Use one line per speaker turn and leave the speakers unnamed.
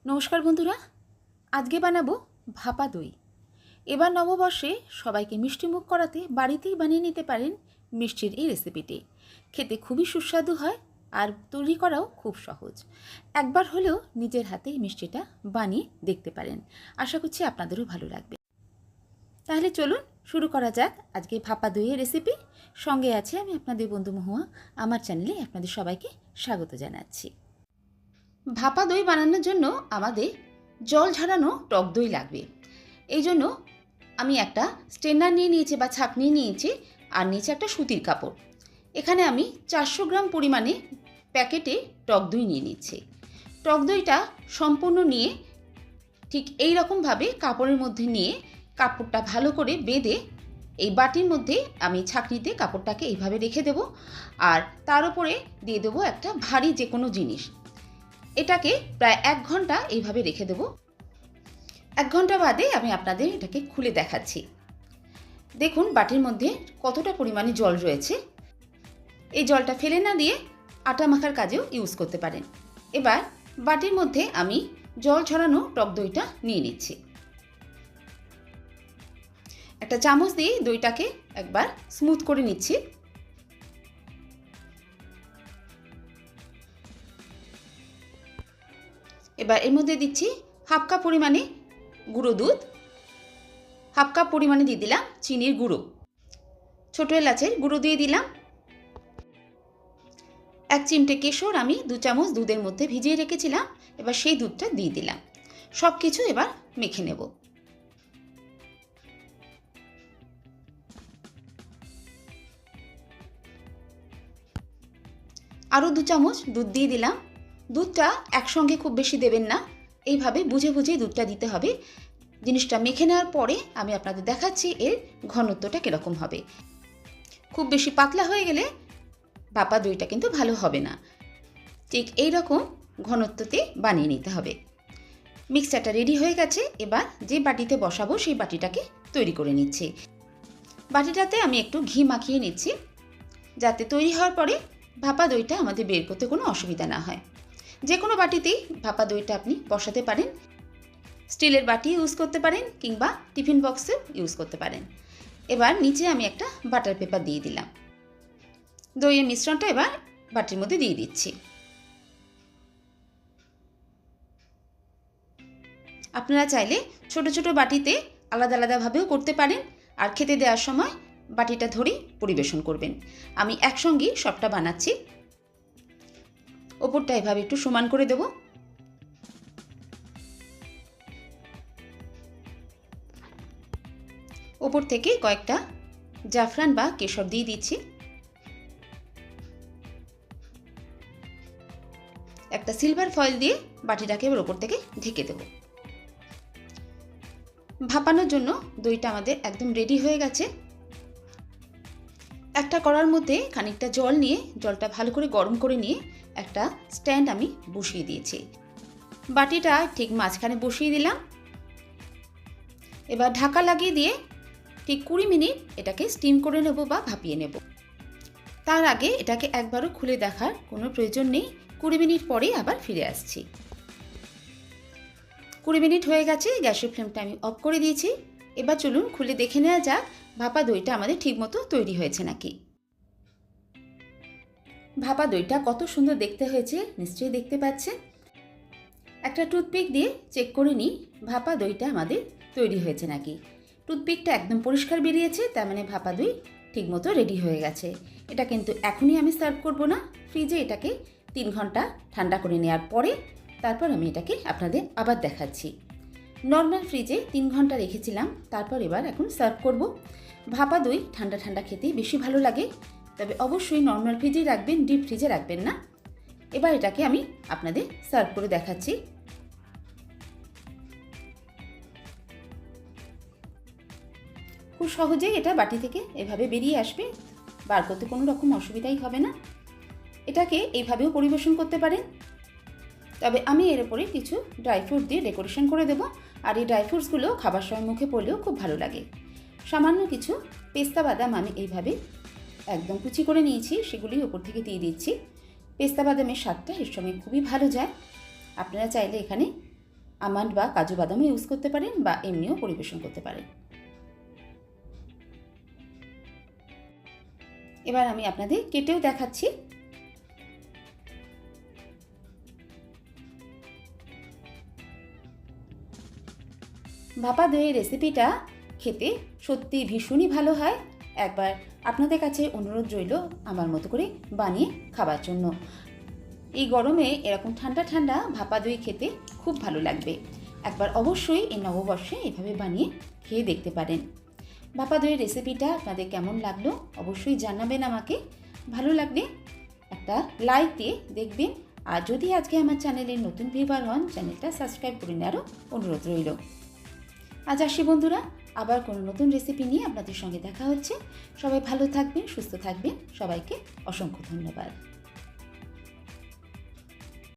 নমস্কার বন্ধুরা, আজকে বানাবো ভাপা দই। এবার নববর্ষে সবাইকে মিষ্টিমুখ করাতে বাড়িতেই বানিয়ে নিতে পারেন মিষ্টির এই রেসিপিটি। খেতে খুবই সুস্বাদু হয় আর তৈরি করাও খুব সহজ। একবার হলেও নিজের হাতে এই মিষ্টিটা বানিয়ে দেখতে পারেন। আশা করছি আপনাদেরও ভালো লাগবে। তাহলে চলুন শুরু করা যাক আজকে ভাপা দইয়ের রেসিপি। সঙ্গে আছে আমি আপনাদের বন্ধু মহুয়া। আমার চ্যানেলে আপনাদের সবাইকে স্বাগত জানাচ্ছি। ভাপা দই বানানোর জন্য আমাদের জল ঝরানো টক দই লাগবে। এই জন্য আমি একটা স্ট্রেনার নিয়ে নিয়েছি বা ছাঁকনি নিয়েছি আর নিয়েছি একটা সুতির কাপড়। এখানে আমি 400 গ্রাম পরিমাণে প্যাকেটে টক দই নিয়ে নিচ্ছি। টক দইটা সম্পূর্ণ নিয়ে ঠিক এই রকমভাবে কাপড়ের মধ্যে নিয়ে কাপড়টা ভালো করে বেঁধে এই বাটির মধ্যে আমি ছাঁকনিতে কাপড়টাকে এইভাবে রেখে দেব আর তার উপরে দিয়ে দেবো একটা ভারী যে কোনো জিনিস। এটাকে প্রায় 1 ঘন্টা এইভাবে রেখে দেব। 1 ঘন্টা বাদে আমি আপনাদের এটাকে খুলে দেখাচ্ছি। দেখুন বাটির মধ্যে কতটা পরিমাণে জল রয়েছে। এই জলটা ফেলে না দিয়ে আটা মাখার কাজেও ইউজ করতে পারেন। এবার বাটির মধ্যে আমি জল ঝরানো টক দইটা নিয়ে নিচ্ছি। একটা চামচ দিয়ে দইটাকে একবার স্মুথ করে নিচ্ছি। এবার এর মধ্যে দিচ্ছি হাফ কাপ পরিমাণে গুঁড়ো দুধ, হাফ কাপ পরিমাণে দিয়ে দিলাম চিনির গুঁড়ো, ছোটো এলাচের গুঁড়ো দিয়ে দিলাম, 1 চিমটে কেশর আমি 2 চামচ দুধের মধ্যে ভিজিয়ে রেখেছিলাম। এবার সেই দুধটা দিয়ে দিলাম। সব কিছু এবার মেখে নেব। আরও 2 চামচ দুধ দিয়ে দিলাম। দুধটা একসঙ্গে খুব বেশি দেবেন না, এইভাবে বুঝে বুঝে দুধটা দিতে হবে। জিনিসটা মেখে নেওয়ার পরে আমি আপনাদের দেখাচ্ছি এর ঘনত্বটা কীরকম হবে। খুব বেশি পাতলা হয়ে গেলে ভাপা দইটা কিন্তু ভালো হবে না। ঠিক এই রকম ঘনত্বতে বানিয়ে নিতে হবে। মিক্সচারটা রেডি হয়ে গেছে। এবার যে বাটিতে বসাবো সেই বাটিটাকে তৈরি করে নিচ্ছি। বাটিটাতে আমি একটু ঘি মাখিয়ে নিচ্ছি যাতে তৈরি হওয়ার পরে ভাপা দইটা আমাদের বের করতে কোনো অসুবিধা না হয়। যে কোনো বাটিতেই ভাপা দইটা আপনি বসাতে পারেন। স্টিলের বাটি ইউজ করতে পারেন কিংবা টিফিন বক্সেও ইউজ করতে পারেন। এবার নিচে আমি একটা বাটার পেপার দিয়ে দিলাম। দইয়ের মিশ্রণটা এবার বাটির মধ্যে দিয়ে দিচ্ছি। আপনারা চাইলে ছোট ছোট বাটিতে আলাদা আলাদাভাবেও করতে পারেন আর খেতে দেওয়ার সময় বাটিটা ধরেই পরিবেশন করবেন। আমি একসঙ্গেই সবটা বানাচ্ছি। ওপরটা এভাবে একটু সমান করে দেব। ওপর থেকে কয়েকটা জাফরান বা কেশর দিয়ে দিচ্ছি। একটা সিলভার ফয়েল দিয়ে বাটিটাকে এবার ওপর থেকে ঢেকে দেব। ভাপানোর জন্য দইটা আমাদের একদম রেডি হয়ে গেছে। একটা কড়ার মধ্যে খানিকটা জল নিয়ে জলটা ভালো করে গরম করে নিয়ে একটা স্ট্যান্ড আমি বসিয়ে দিয়েছি। বাটিটা ঠিক মাঝখানে বসিয়ে দিলাম। এবার ঢাকা লাগিয়ে দিয়ে ঠিক 20 মিনিট এটাকে স্টিম করে নেব বা ভাপিয়ে নেব। তার আগে এটাকে একবারও খুলে দেখার কোনো প্রয়োজন নেই। 20 মিনিট পরে আবার ফিরে আসছি। 20 মিনিট হয়ে গেছে, গ্যাসের ফ্লেমটা আমি অফ করে দিয়েছি। এবার চলুন খুলে দেখে নেওয়া যাক ভাপা দইটা আমাদের ঠিকমতো তৈরি হয়েছে নাকি। ভাপা দইটা কত সুন্দর দেখতে হয়েছে নিশ্চয়ই দেখতে পাচ্ছেন। একটা টুথপিক দিয়ে চেক করে নিই ভাপা দইটা আমাদের তৈরি হয়েছে নাকি। টুথপিকটা একদম পরিষ্কার বেরিয়েছে, তার মানে ভাপা দই ঠিকমতো রেডি হয়ে গেছে। এটা কিন্তু এখনই আমি সার্ভ করব না, ফ্রিজে এটাকে 3 ঘন্টা ঠান্ডা করে নেওয়ার পরে তারপর আমি এটাকে আপনাদের আবার দেখাচ্ছি। নর্মাল ফ্রিজে 3 ঘন্টা রেখেছিলাম, তারপর এবার এখন সার্ভ করব। ভাপা দই ঠান্ডা ঠান্ডা খেতেই বেশি ভালো লাগে, তবে অবশ্যই নর্মাল ফ্রিজেই রাখবেন, ডিপ ফ্রিজে রাখবেন না। এবার এটাকে আমি আপনাদের সার্ভ করে দেখাচ্ছি। খুব সহজেই এটা বাটি থেকে এভাবে বেরিয়ে আসবে, বার করতে কোনো রকম অসুবিধাই হবে না। এটাকে এইভাবেও পরিবেশন করতে পারেন, তবে আমি এর উপরে কিছু ড্রাই ফ্রুট দিয়ে ডেকোরেশন করে দেবো। আর এই ড্রাই ফ্রুটসগুলো খাবার সময় মুখে পড়লেও খুব ভালো লাগে। সামান্য কিছু পেস্তা বাদাম আমি এইভাবে একদম কুচি করে নিয়েছি, সেগুলি উপর থেকে দিয়ে দিচ্ছি। পেস্তা বাদামের স্বাদটা এর সঙ্গে খুবই ভালো যায়। আপনারা চাইলে এখানে আমন্ড বা কাজু বাদামও ইউজ করতে পারেন বা এমনিও পরিবেশন করতে পারেন। এবার আমি আপনাদের কেটেও দেখাচ্ছি। ভাপা দইয়ের রেসিপিটা খেতে সত্যি ভীষণই ভালো হয়। একবার আপনাদের কাছে অনুরোধ রইল আমার মতো করে বানিয়ে খাবার জন্য। এই গরমে এরকম ঠান্ডা ঠান্ডা ভাপা দই খেতে খুব ভালো লাগবে। একবার অবশ্যই এই নববর্ষে এভাবে বানিয়ে খেয়ে দেখতে পারেন। ভাপা দইয়ের রেসিপিটা আপনাদের কেমন লাগলো অবশ্যই জানাবেন আমাকে। ভালো লাগলে একটা লাইক দিয়ে দেখবেন। আর যদি আজকে আমার চ্যানেলের নতুন ভিউয়ার হন, চ্যানেলটা সাবস্ক্রাইব করে নেওয়ারও অনুরোধ রইল। আজ আসি বন্ধুরা, আবার কোনো নতুন রেসিপি নিয়ে আপনাদের সঙ্গে দেখা হচ্ছে। সবাই ভালো থাকবেন, সুস্থ থাকবেন। সবাইকে অসংখ্য ধন্যবাদ।